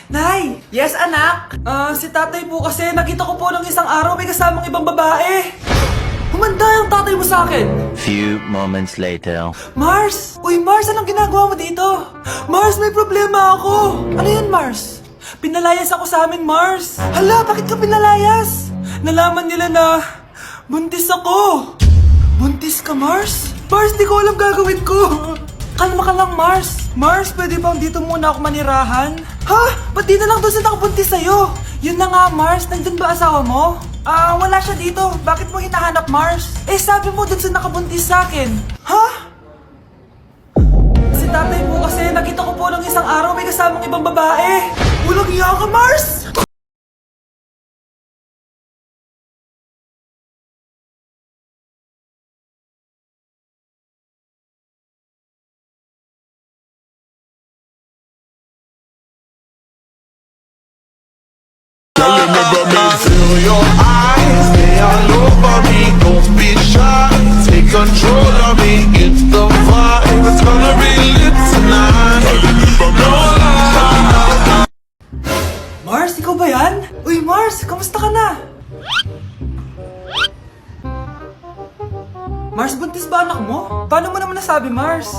Nay! Yes, anak? Si tatay po kasi nakita ko po ng isang araw may kasamang ibang babae. Humanda yung tatay mo sa akin. Few moments later. Mars! Uy, Mars, anong ginagawa mo dito? Mars, may problema ako. Ano yun, Mars? Pinalayas ako sa amin, Mars. Hala, bakit ka pinalayas? Nalaman nila na buntis ako. Buntis ka, Mars? Mars, di ko alam gagawin ko. Kalma ka lang, Mars. Mars, pwede bang dito muna ako manirahan? Ha? Ba't di na lang doon sa nakabuntis sa'yo? Yun na nga, Mars. Nandun ba asawa mo? Wala siya dito. Bakit mo hinahanap, Mars? Eh, sabi mo dun sa nakabuntis sa akin. Ha? Si tatay po kasi nakita ko po ng isang araw may kasamang ibang babae. Walang iya ka, Mars! Girl, remember me, feel your eyes, they all over me. Don't be shy, take control of me. It's the vibe, it's gonna be lit tonight. No lie. Mars, ikaw ba yan? Uy, Mars, kamusta ka na? Mars, buntis ba anak mo? Paano mo naman nasabi, Mars?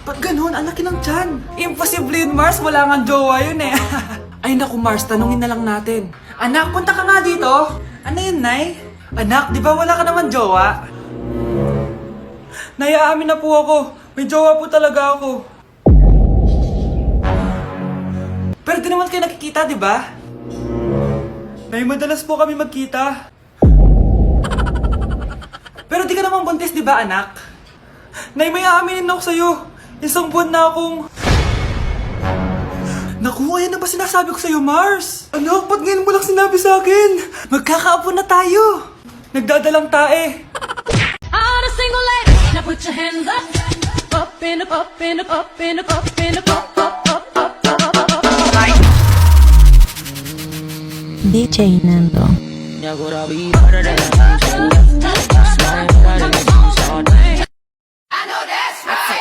Ba't ganun? Ang laki ng tiyan. Imposible yun, Mars. Wala nga jowa yun eh. Ay naku, Mars, tanungin na lang natin. Anak, punta ka nga dito. Ano yun, Nay? Anak, di ba wala ka naman jowa? Nay, aamin na po ako. May jowa po talaga ako. Pero di naman kayo nakikita, di ba? Nay, madalas po kami magkita. Pero di ka naman buntis, di ba, anak? Nay, may aaminin ako sa'yo. Isang buwan na akong... Naku, ayan na ba sinasabi ko sa'yo, Mars? Anak, ba't ngayon mo lang sinabi sa akin? Magkakaapo na tayo. Nagdadalang tae. On a single leg, now put your hands up, up and up, up and up, up and up, up and up, up, up, up, up, up, up, up, up. DJ Nando.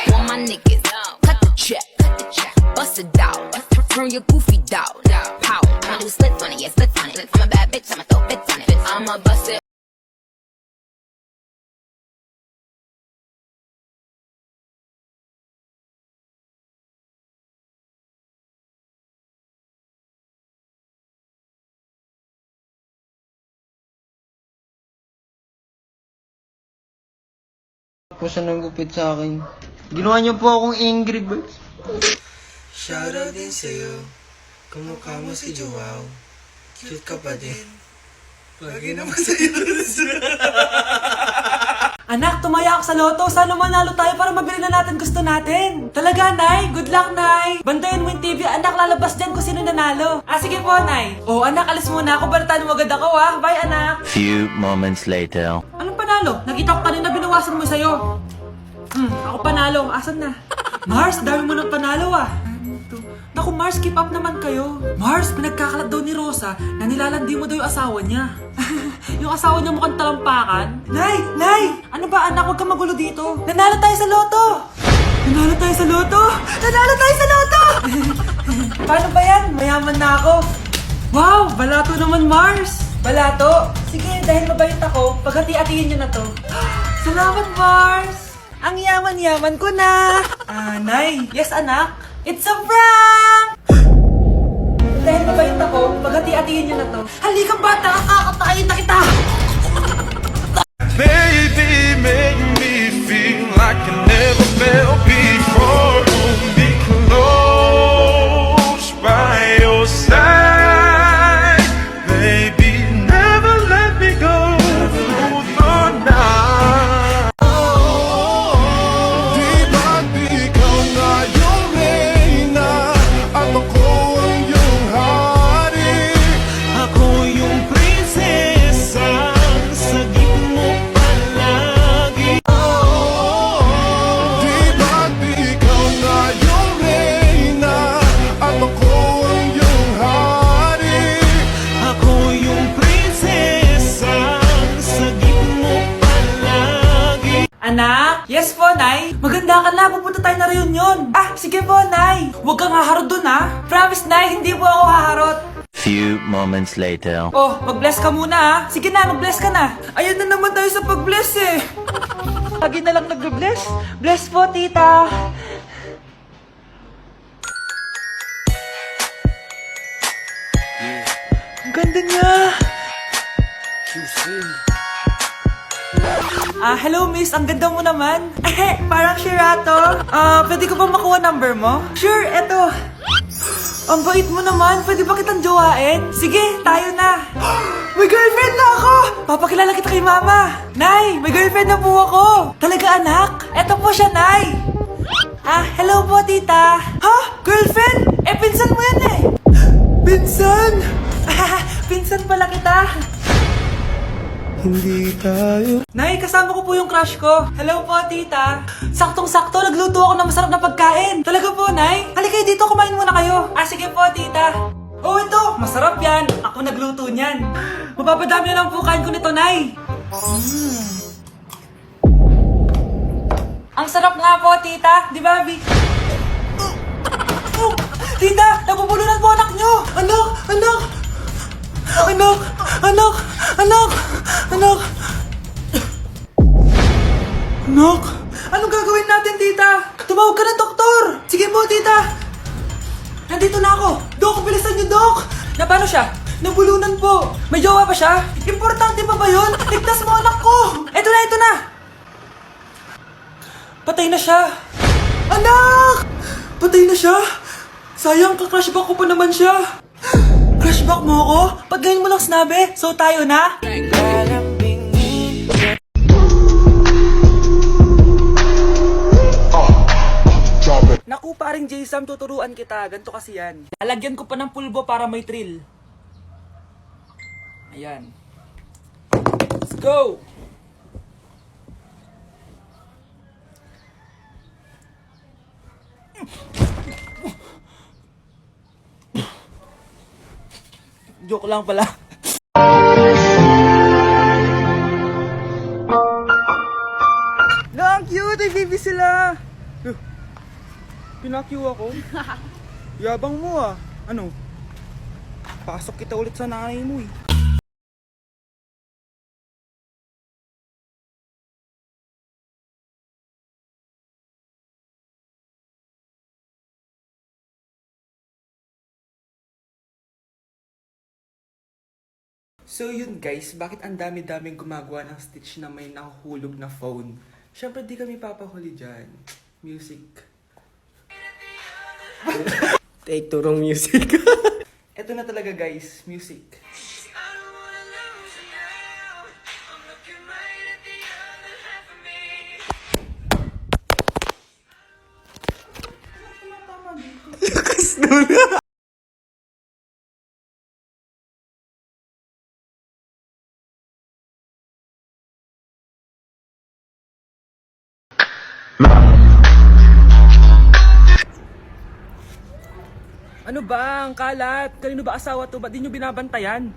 All my niggas, cut the check, bust it down, turn your goofy down, pow, I'ma do splits on it, yeah, splits on it, I'm a bad bitch, I'ma throw bits on it, I'ma bust it. Po siya nagupit sa akin. Ginawa niyo po akong angry birds. Shoutout din sa'yo. Kamukha mo si Joao. Cute ka pa din. Lagi naman sa'yo. Anak, tumaya ako sa loto. Sana manalo tayo para mabili na natin gusto natin. Talaga, Nay? Good luck, Nay. Bantayan mo yung TV. Anak, lalabas dyan kung sino nanalo. Sige po, Nay. Anak, alis muna ako. Balitaan mo agad ako, ha? Bye, anak. Few moments later. Anong panalo? Nakita ko kanina binawasan mo sa'yo. Ako panalo. Asan na? Mars, dami mo ng panalo, ah. Naku, Mars, keep up naman kayo. Mars, pinagkakalat daw ni Rosa na nilalandi mo daw yung asawa niya. Yung asawa niya mukhang talampakan. Nay! Nay! Ano ba, anak? Huwag kang magulo dito. Nanalo tayo sa loto! Nanalo tayo sa loto! Nanalo tayo sa loto! Paano ba yan? Mayaman na ako. Wow! Balato naman, Mars! Balato? Sige, dahil mabait ako, paghati-hatiin niyo na to. Salamat, Mars! Ang yaman-yaman ko na! Nay! Yes, anak? It's a prank! Dahil mabait ako, paghati-hatiin niyo na to. Halika, bata! Kakatayin na kita! Baby, make me feel like I never felt before. Be close by your side, baby, never let me go through the night. Di ba't ikaw na yung reyna? Ako ka na, pupunta tayo na reunion. Ah, sige po, Nay. Huwag kang haharot dun, ha? Promise, Nay, hindi po ako haharot. Few moments later. Oh, mag-bless ka muna, ha? Sige na, mag-bless ka na. Ayun na naman tayo sa pag-bless, eh. Lagi na lang nag-bless. Bless po, tita. Ang ganda niya. Hello miss, ang ganda mo naman. Parang Shirato. Pwede ko ba makuha number mo? Sure, eto. Ang bait mo naman, pwede ba kitang jowain? Sige, tayo na. May girlfriend na ako! Papakilala kita kay mama. Nay, may girlfriend na po ako. Talaga anak? Eto po siya, Nay. Hello po tita. Ha? Girlfriend? Pinsan mo yan eh. Pinsan? Pinsan pala kita. Hindi tayo. Nay, kasama ko po yung crush ko. Hello po, tita. Saktong-sakto, nagluto ako ng masarap na pagkain. Talaga po, Nay. Halika dito, kumain muna kayo. Sige po, tita. Oh, ito, masarap yan. Ako nagluto niyan. Mapapadami na lang po kain ko nito, Nay. Ang sarap nga po, tita. Di ba, Vic? Tita, nabubulunan po anak nyo. Anak. Anak, anong gagawin natin, tita? Tumawag ka ng doktor. Sige po, tita. Nandito na ako. Dok, bilisan niyo, Dok. Na paano siya? Nabulunan po. May jowa pa siya? Importante pa ba yun? Ligtas mo anak ko. Ito na. Patay na siya. Anak! Patay na siya? Sayang, ka-crushback ko pa naman siya. Crushback mo ako? Pag ngayon mo lang sinabi, so tayo na? Naku, paring J-Sam, tuturuan kita. Ganto kasi yan. Lalagyan ko pa ng pulbo para may thrill. Ayan. Let's go! Joke lang pala. Ang cute! Ay, baby sila! Pinakyu ako? Yabang mo ah. Ano? Pasok kita ulit sa nanay mo eh. So yun guys, bakit ang dami-daming gumagawa ng stitch na may nakahulog na phone? Siyempre di kami papahuli dyan. Music. Take to wrong music. Eto na talaga guys, music. Ano ba? Ang kalat? Kanino ba asawa to? Ba't di nyo binabantayan?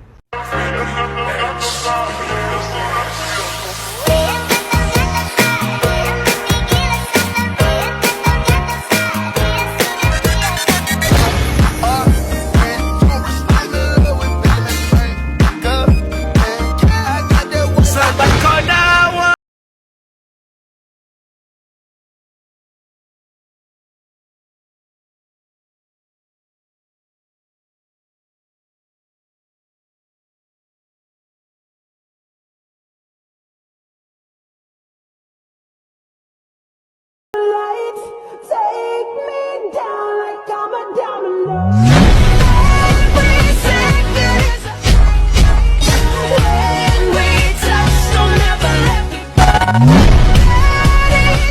Take me down like I'm a diamond. When we touch, don't ever let me go.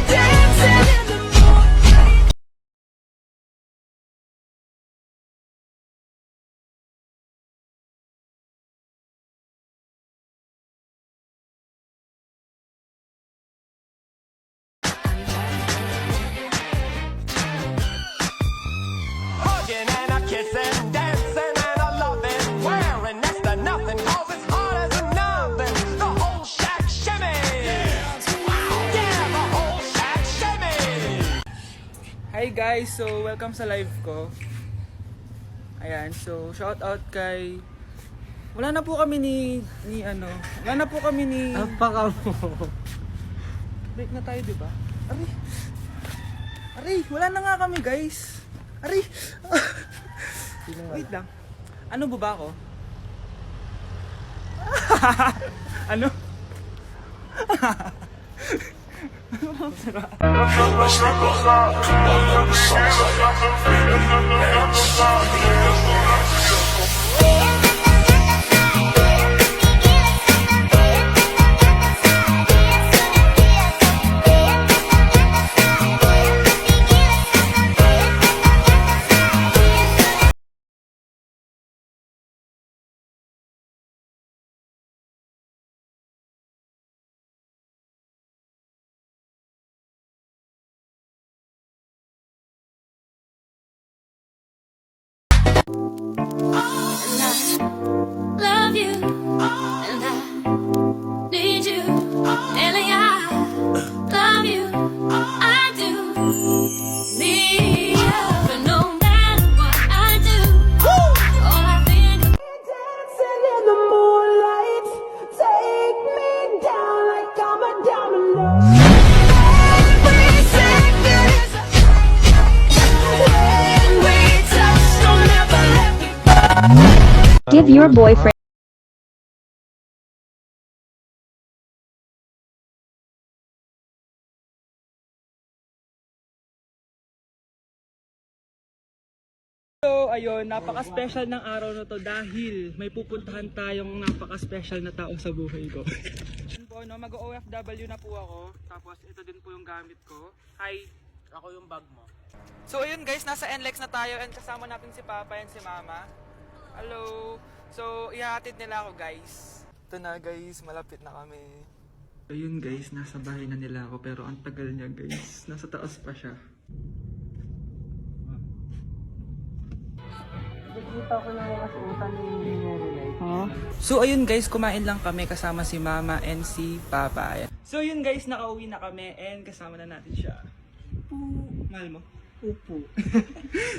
Dancing in the moonlight. Hugging and a kissing, dancing and a loving, wearing next to nothing, cause it's hard as a nothing. The whole shack shimmy. Yeah, the whole shack shimmy. Hi guys, so welcome sa live ko. Ayan, so shout out kay... Wala na po kami wala na po kami ni... Apaka mo. Break na tayo, di ba? Aray, wala na nga kami guys. Aray. Wait lang. Ano ba ako? Ano? Love you, and I need you, and I love you, I do need you, but no matter what I do, all I think dancing in the moonlight, take me down like I'm a diamond. Every second is a when we touch, don't ever let me Give your boyfriend So, ayun, napaka-special ng araw na to dahil may pupuntahan tayong napaka-special na tao sa buhay ko. Yun po, no, mag-OFW na po ako. Tapos, ito din po yung gamit ko. Hi! Ako yung bag mo. So, ayun guys, nasa NLEX na tayo and kasama natin si Papa and si Mama. Hello! So, ihahatid nila ako guys. Ito na guys, malapit na kami. Ayun guys, nasa bahay na nila ako pero ang tagal niya guys. Nasa taas pa siya. So ayun guys, kumain lang kami kasama si Mama and si Papa. Ayan. So yun guys, nakauwi na kami and kasama na natin siya. Mahal mo? Upo.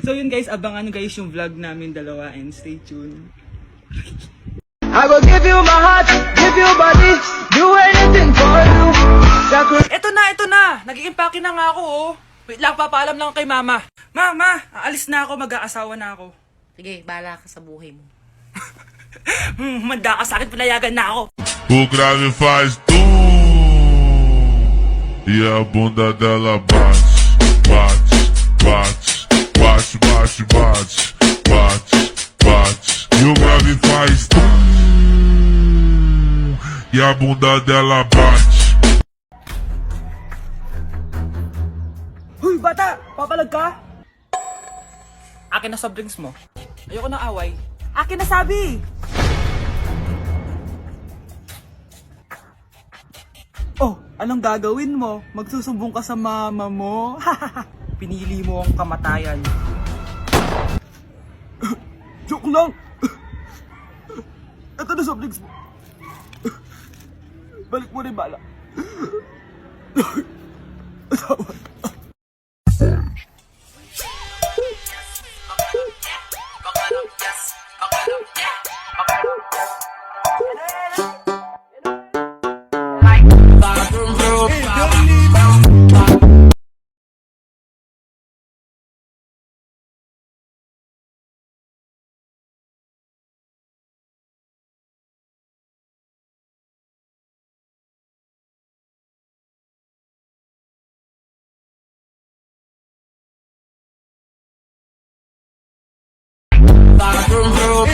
So yun guys, abangan guys yung vlog namin dalawa and stay tuned. I will give you my heart, give you body, do anything for you. Ito na! Nag-i-impake na nga ako oh. Wait lang, papaalam lang kay Mama. Mama, aalis na ako, mag-aasawa na ako. Sige, bahala ka sa buhay mo. Manda ka sa akin, pinayagan na ako. O grave faz e a bunda dela bate, bate, bate, bate, bate, bate, bate, bate. E o grave faz e a bunda dela bate. Huy, bata! Papalag ka? Akin na soft drinks mo. Ayoko ng away. Akin na sabi! Oh, anong gagawin mo? Magsusumbong ka sa mama mo? Pinili mo ang kamatayan. Joke lang! Ito na soft drinks mo. Balik mo rin bala. Asawa. Vroom, vroom.